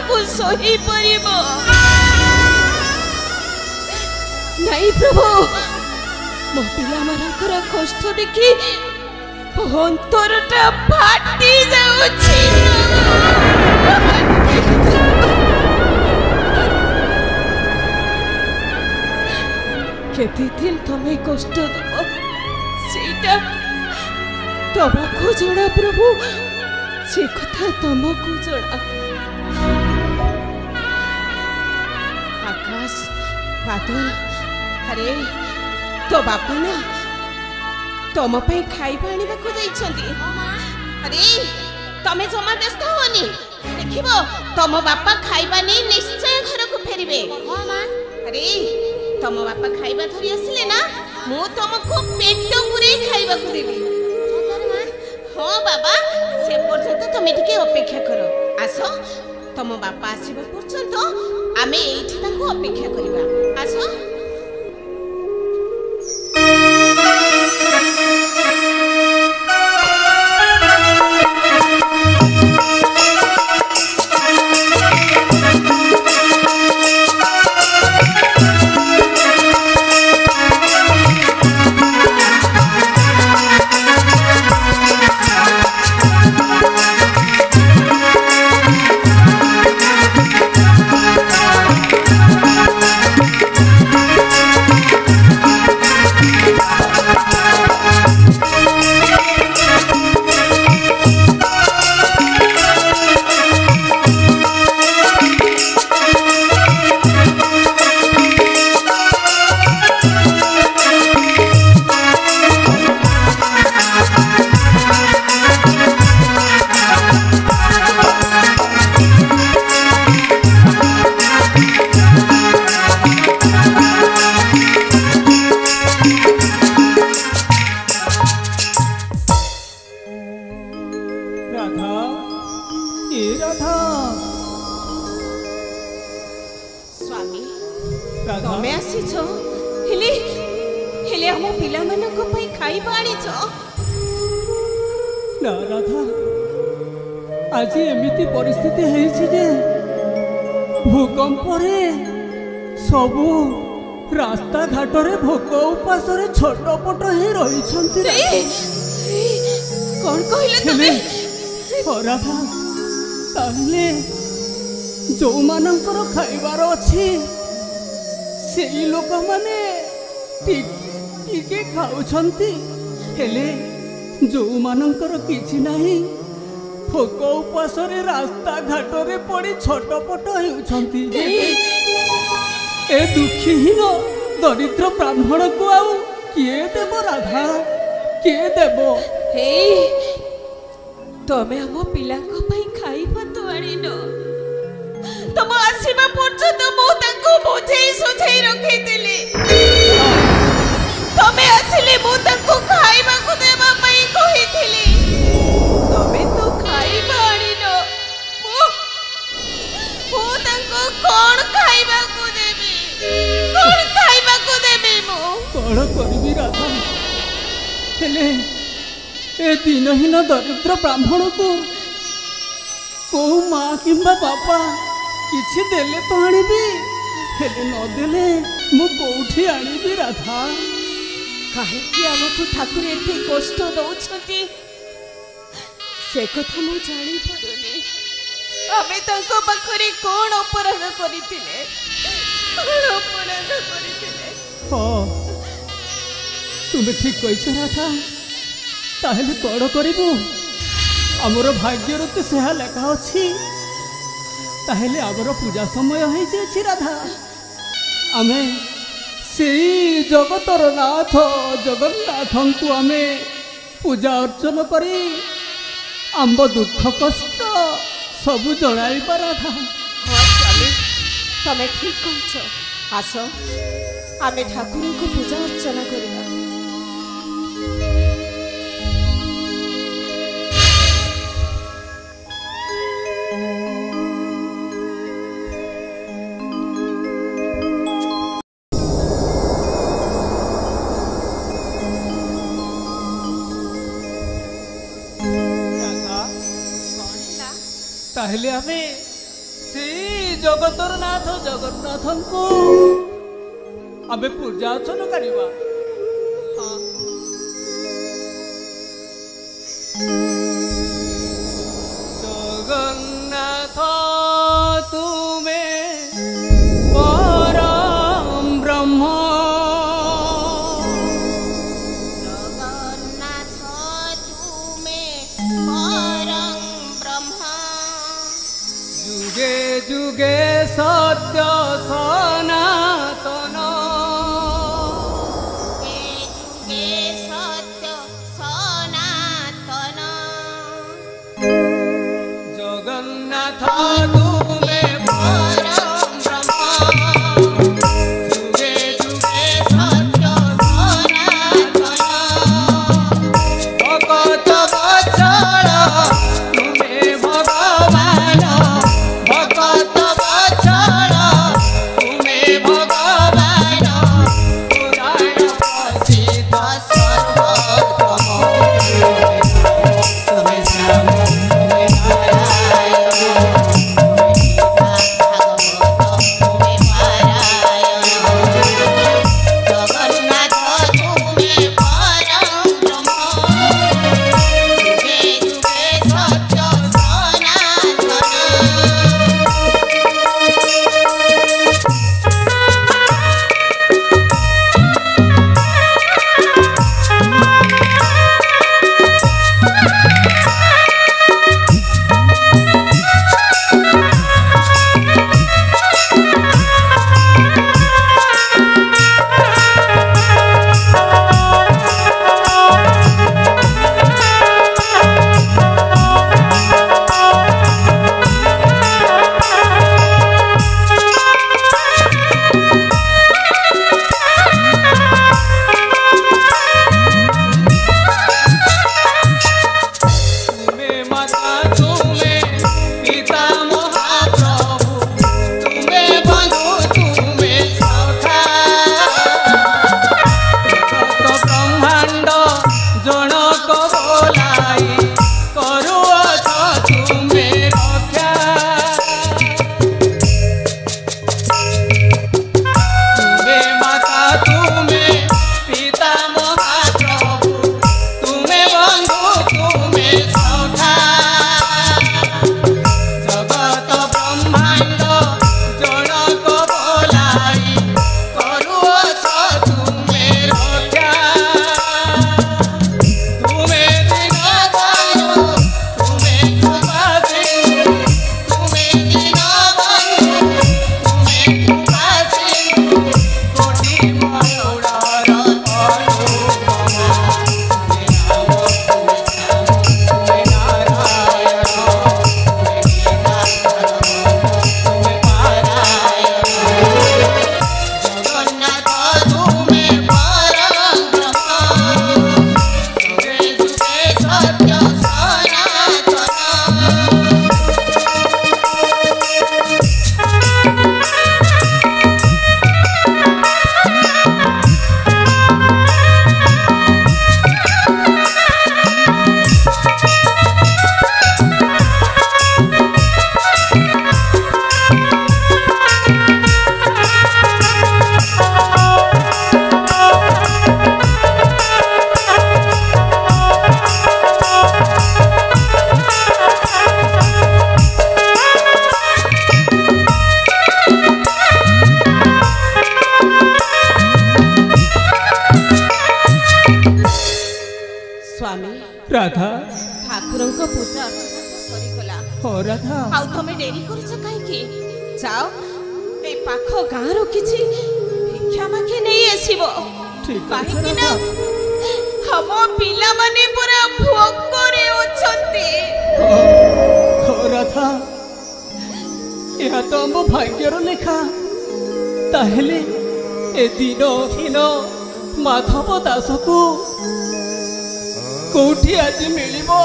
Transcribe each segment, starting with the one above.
को सही परिबो नहीं प्रभु मो पिला मानकर कष्ट देखी अंतरटा फाटी जाउछि केते दिन तमे कष्ट दबो सेटा तमको जड़ा प्रभु से कथा तमको जड़ा आकाश बादल अरे तो बापा ना तुम खाइबा आने को जाइछंती अरे तमे जमा व्यस्त होनी देखिबो तुम बापा खाइबा नहीं निश्चय घर को फेरिबे अरे तुम बापा खाइबा धरी आसिले ना मु तुमको पेट पुरे खाइबा को देबी हाँ बाबा से पर्यंत तुम टिके अपेक्षा करो आसो तुम बापा आसीबा पर्यंत आमे एठी ताको अपेक्षा करिबा आसो आज एमिति परिस्थिति है जे भूकंप सबू रास्ता घाट रे भोक उपास छोटपट ही रही कौन कहले राधा ताहले जो मानकर खाइबार अच्छी से लोक माने टिके खाउछंती हेले जो मानकर किछि नाही भोक उपास रास्ता घाट रे पड़ी छटपट होउछंती ए दुखीहीन दरिद्र ब्राह्मण को आउ किए देव राधा किए देव हे तमे हम पिला को पई खाइबा तो आनिन तम आसीबा पर्यंत मो ताको बुझेई सुझेई रखै दिली तमे आसिले मो ताको खाइबा को देबा पई कहिथिली तमे तो खाइबा आनिन मो ताको कोन खाइबा को देबी कोन खाइबा को देबी मो कोन करबी राधा हेले ए दिनहीन दरिद्र ब्राह्मण को को माँ किंबा बापा किछि देले तो आनिबी हेले न देले मु कोठी आनिबी राधा काहेकि हमको ठाकुर एते कष्ट दउछंती से कथा मु जानि परुनी आमे तांको पाखरे कोन अपराध करितिले कोन अपराध करितिले हो तुमे ठीक कइछ राधा ताहले कौन करू आमर भाग्यर तो से लेखा अच्छी ताहले आमर पूजा समय हो राधा आमे से जगतर नाथ जगन्नाथ को आमे पूजा अर्चन करी आम दुख कष्ट सबू जनाइबा राधा हाँ स्वामी तमे ठीक कह आस आमे ठाकुर को पूजा अर्चना करिबा ताहले हमें श्री जगतर नाथ जगन्नाथ को आमे पूजा अर्चना करिबा। हाँ जगन्नाथ तुमे परम ब्रह्म जगन्नाथ तुमे परं ब्रह्म जुगे जुगे सत्य सनातन जुगे सत्य सनातन जगन्नाथ तुमे परं ब्रह्म जुगे जुगे सत्य सनातन भगत बचल तुमे भगवान भगत बचल तुमे भगवान पुराण प्रसिद्ध सर्वोत्तम तुमे श्याम तुमे राधा ठाकुर को पूजा अर्चना सरीगला हो राधा आउ तमे डेरी करछ काईकी जाओ ए पाखो गाँ रो किछि भिक्षा माखे नहीं आसीबो ठीक काईकी ना हम पिला माने पूरा भोग करे ओछंती हो राधा यह तो हम भाग्यर लेखा ताहेले ए दिनो हिनो माधव दास को कौटी आज मिलिबो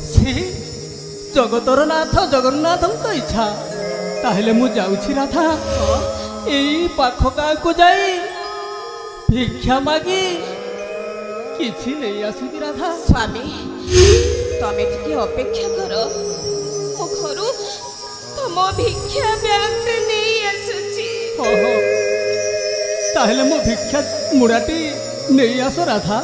से जगतर नाथ जगन्नाथ इच्छा ताहेले मु जाउछि राधा एई पाख गाँ को जाई भिक्षा मागी किछि नहीं आसुची राधा स्वामी तमे टिके अपेक्षा करो मो घरु ମୋ ଭିକ୍ଷା ବ୍ୟାଗରେ ନେଇ ଆସୁଛି। ତାହେଲେ ମୋ ଭିକ୍ଷା ମୁଡ଼ାଟି ନେଇ ଆସ ରାଧା।